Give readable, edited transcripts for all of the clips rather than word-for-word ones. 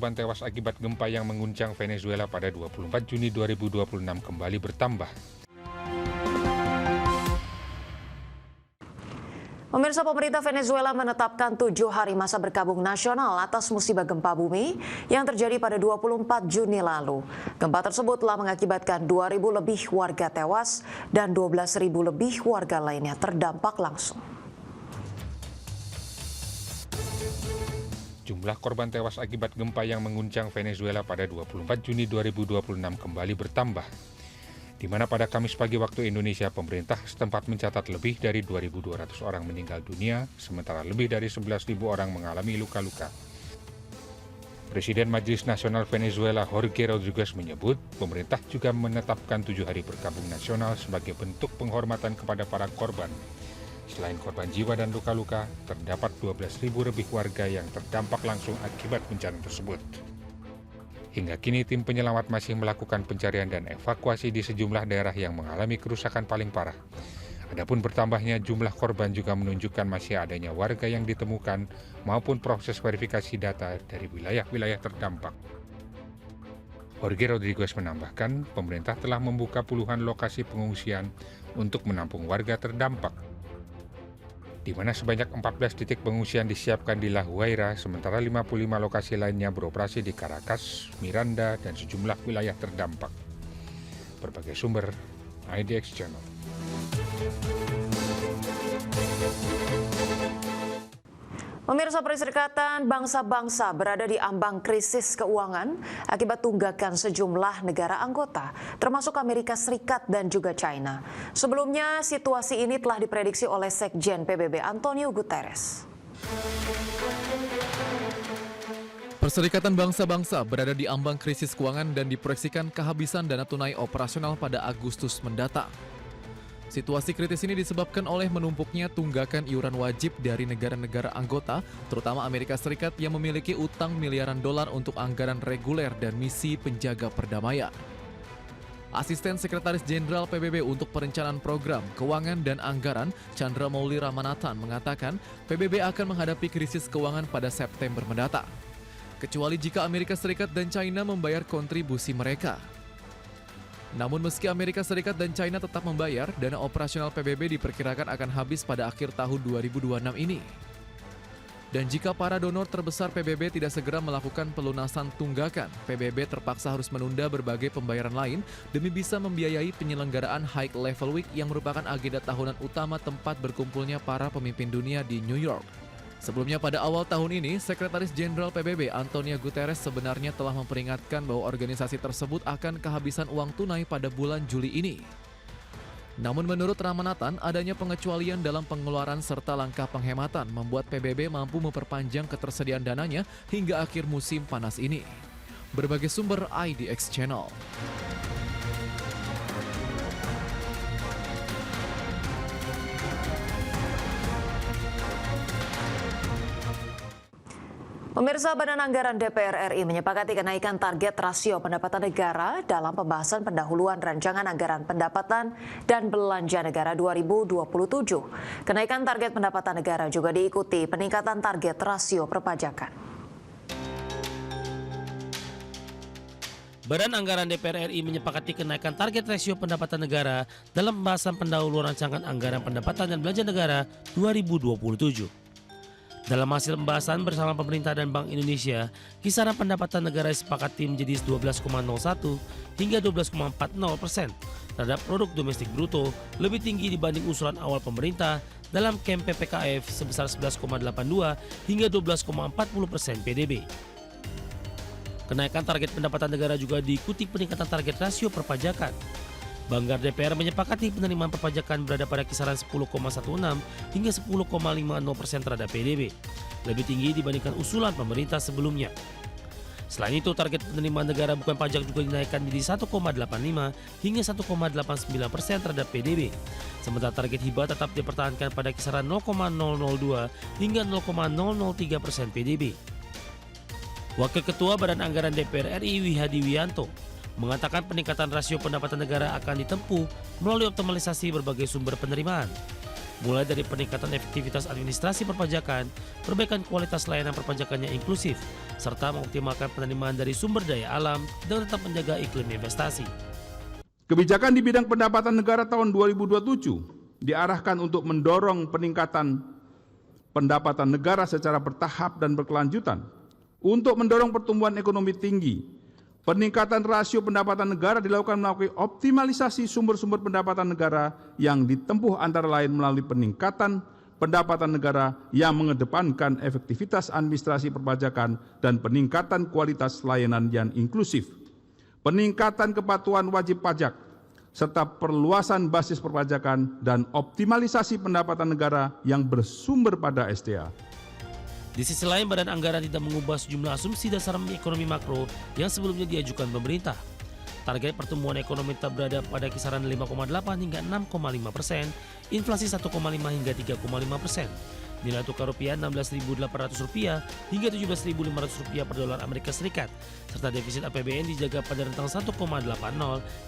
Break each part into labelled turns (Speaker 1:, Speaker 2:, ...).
Speaker 1: korban tewas akibat gempa yang mengguncang Venezuela pada 24 Juni 2026 kembali bertambah.
Speaker 2: Pemirsa, pemerintah Venezuela menetapkan 7 hari masa berkabung nasional atas musibah gempa bumi yang terjadi pada 24 Juni lalu. Gempa tersebut telah mengakibatkan 2.000 lebih warga tewas dan 12.000 lebih warga lainnya terdampak langsung.
Speaker 1: Jumlah korban tewas akibat gempa yang mengguncang Venezuela pada 24 Juni 2026 kembali bertambah, di mana pada Kamis pagi waktu Indonesia, pemerintah setempat mencatat lebih dari 2.200 orang meninggal dunia, sementara lebih dari 11.000 orang mengalami luka-luka. Presiden Majelis Nasional Venezuela Jorge Rodriguez menyebut, pemerintah juga menetapkan 7 hari berkabung nasional sebagai bentuk penghormatan kepada para korban. Selain korban jiwa dan luka-luka, terdapat 12.000 lebih warga yang terdampak langsung akibat bencana tersebut. Hingga kini tim penyelamat masih melakukan pencarian dan evakuasi di sejumlah daerah yang mengalami kerusakan paling parah. Adapun bertambahnya jumlah korban juga menunjukkan masih adanya warga yang ditemukan maupun proses verifikasi data dari wilayah-wilayah terdampak. Jorge Rodriguez menambahkan, pemerintah telah membuka puluhan lokasi pengungsian untuk menampung warga terdampak, di mana sebanyak 14 titik pengungsian disiapkan di La Guaira, sementara 55 lokasi lainnya beroperasi di Caracas, Miranda, dan sejumlah wilayah terdampak. Berbagai sumber, IDX Channel.
Speaker 2: Pemirsa, Perserikatan Bangsa-Bangsa berada di ambang krisis keuangan akibat tunggakan sejumlah negara anggota, termasuk Amerika Serikat dan juga China. Sebelumnya, situasi ini telah diprediksi oleh Sekjen PBB Antonio Guterres.
Speaker 3: Perserikatan Bangsa-Bangsa berada di ambang krisis keuangan dan diproyeksikan kehabisan dana tunai operasional pada Agustus mendatang. Situasi kritis ini disebabkan oleh menumpuknya tunggakan iuran wajib dari negara-negara anggota, terutama Amerika Serikat yang memiliki utang miliaran dolar untuk anggaran reguler dan misi penjaga perdamaian. Asisten Sekretaris Jenderal PBB untuk Perencanaan Program, Keuangan dan Anggaran, Chandra Mouli Ramanathan mengatakan PBB akan menghadapi krisis keuangan pada September mendatang, kecuali jika Amerika Serikat dan China membayar kontribusi mereka. Namun meski Amerika Serikat dan China tetap membayar, dana operasional PBB diperkirakan akan habis pada akhir tahun 2026 ini. Dan jika para donor terbesar PBB tidak segera melakukan pelunasan tunggakan, PBB terpaksa harus menunda berbagai pembayaran lain demi bisa membiayai penyelenggaraan High Level Week yang merupakan agenda tahunan utama tempat berkumpulnya para pemimpin dunia di New York. Sebelumnya pada awal tahun ini, Sekretaris Jenderal PBB Antonio Guterres sebenarnya telah memperingatkan bahwa organisasi tersebut akan kehabisan uang tunai pada bulan Juli ini. Namun menurut Ramanathan, adanya pengecualian dalam pengeluaran serta langkah penghematan membuat PBB mampu memperpanjang ketersediaan dananya hingga akhir musim panas ini. Berbagai sumber IDX Channel.
Speaker 2: Pemirsa, Badan Anggaran DPR RI menyepakati kenaikan target rasio pendapatan negara dalam pembahasan pendahuluan Rancangan Anggaran Pendapatan dan Belanja Negara 2027. Kenaikan target pendapatan negara juga diikuti peningkatan target rasio perpajakan.
Speaker 4: Badan Anggaran DPR RI menyepakati kenaikan target rasio pendapatan negara dalam pembahasan pendahuluan Rancangan Anggaran Pendapatan dan Belanja Negara 2027. Dalam hasil pembahasan bersama pemerintah dan Bank Indonesia, kisaran pendapatan negara disepakati menjadi 12,01 hingga 12,40% terhadap produk domestik bruto, lebih tinggi dibanding usulan awal pemerintah dalam KEM PPKF sebesar 11,82 hingga 12,40% PDB. Kenaikan target pendapatan negara juga diikuti peningkatan target rasio perpajakan. Banggar DPR menyepakati penerimaan perpajakan berada pada kisaran 10,16 hingga 10,50% terhadap PDB, lebih tinggi dibandingkan usulan pemerintah sebelumnya. Selain itu, target penerimaan negara bukan pajak juga dinaikkan menjadi 1,85 hingga 1,89% terhadap PDB. Sementara target hibah tetap dipertahankan pada kisaran 0,002 hingga 0,003% PDB. Wakil Ketua Badan Anggaran DPR RI Wihadi Wianto mengatakan peningkatan rasio pendapatan negara akan ditempuh melalui optimalisasi berbagai sumber penerimaan. mulai dari peningkatan efektivitas administrasi perpajakan, perbaikan kualitas layanan perpajakan yang inklusif, serta mengoptimalkan penerimaan dari sumber daya alam dengan tetap menjaga iklim investasi.
Speaker 5: Kebijakan di bidang pendapatan negara tahun 2027 diarahkan untuk mendorong peningkatan pendapatan negara secara bertahap dan berkelanjutan untuk mendorong pertumbuhan ekonomi tinggi. Peningkatan rasio pendapatan negara dilakukan melalui optimalisasi sumber-sumber pendapatan negara yang ditempuh antara lain melalui peningkatan pendapatan negara yang mengedepankan efektivitas administrasi perpajakan dan peningkatan kualitas layanan yang inklusif, peningkatan kepatuhan wajib pajak, serta perluasan basis perpajakan dan optimalisasi pendapatan negara yang bersumber pada SDA.
Speaker 4: Di sisi lain, Badan Anggaran tidak mengubah sejumlah asumsi dasar ekonomi makro yang sebelumnya diajukan pemerintah. Target pertumbuhan ekonomi tetap berada pada kisaran 5,8 hingga 6,5%, inflasi 1,5 hingga 3,5%, nilai tukar rupiah Rp16.800 hingga Rp17.500 per dolar Amerika Serikat, serta defisit APBN dijaga pada rentang 1,80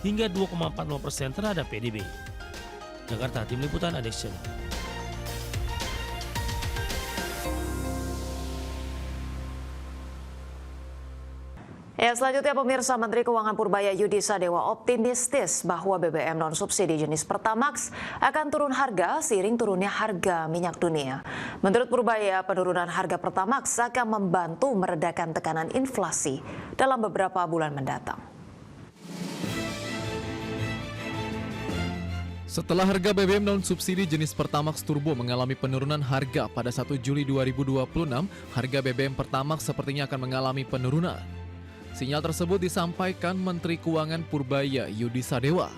Speaker 4: hingga 2,40% terhadap PDB. Jakarta, Tim Liputan Adex Channel.
Speaker 2: Ya, selanjutnya pemirsa, Menteri Keuangan Purbaya Yudi Sadewa optimistis bahwa BBM non-subsidi jenis Pertamax akan turun harga seiring turunnya harga minyak dunia. Menurut Purbaya, penurunan harga Pertamax akan membantu meredakan tekanan inflasi dalam beberapa bulan mendatang.
Speaker 3: Setelah harga BBM non-subsidi jenis Pertamax Turbo mengalami penurunan harga pada 1 Juli 2026, harga BBM Pertamax sepertinya akan mengalami penurunan. Sinyal tersebut disampaikan Menteri Keuangan Purbaya Yudi Sadewa,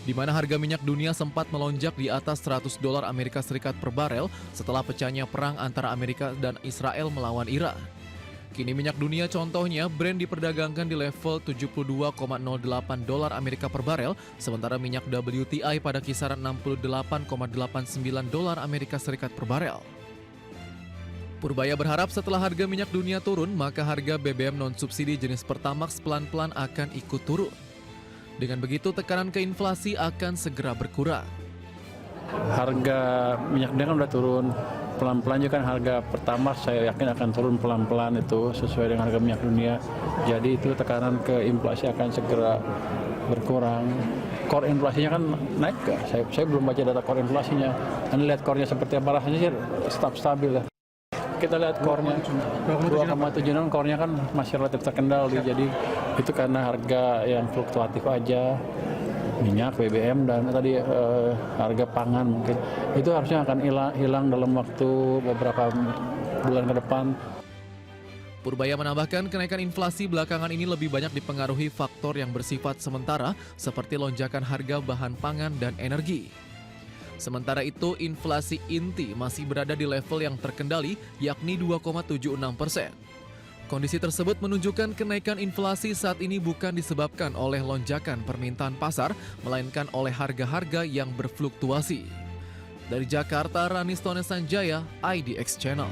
Speaker 3: di mana harga minyak dunia sempat melonjak di atas $100 Amerika Serikat per barel setelah pecahnya perang antara Amerika dan Israel melawan Iran. Kini minyak dunia contohnya Brent diperdagangkan di level $72,08 Amerika per barel, sementara minyak WTI pada kisaran $68,89 Amerika Serikat per barel. Purbaya berharap setelah harga minyak dunia turun, maka harga BBM non-subsidi jenis Pertamax pelan-pelan akan ikut turun. Dengan begitu, tekanan ke inflasi akan segera berkurang.
Speaker 6: Harga minyak dunia kan udah turun, pelan-pelan juga kan harga Pertamax saya yakin akan turun pelan-pelan itu sesuai dengan harga minyak dunia. Jadi itu tekanan ke inflasi akan segera berkurang. Core inflasinya kan naik gak? Saya belum baca data core inflasinya. Anda lihat core-nya seperti apa, rasanya sih tetap stabil ya. Kita lihat core-nya 2,76, core-nya kan masih relatif terkendali, jadi itu karena harga yang fluktuatif aja, minyak, BBM, dan tadi harga pangan mungkin itu harusnya akan hilang dalam waktu beberapa bulan ke depan.
Speaker 3: Purbaya menambahkan kenaikan inflasi belakangan ini lebih banyak dipengaruhi faktor yang bersifat sementara seperti lonjakan harga bahan pangan dan energi. Sementara itu, inflasi inti masih berada di level yang terkendali, yakni 2,76%. Kondisi tersebut menunjukkan kenaikan inflasi saat ini bukan disebabkan oleh lonjakan permintaan pasar, melainkan oleh harga-harga yang berfluktuasi. Dari Jakarta, Ranis Tone Sanjaya, IDX Channel.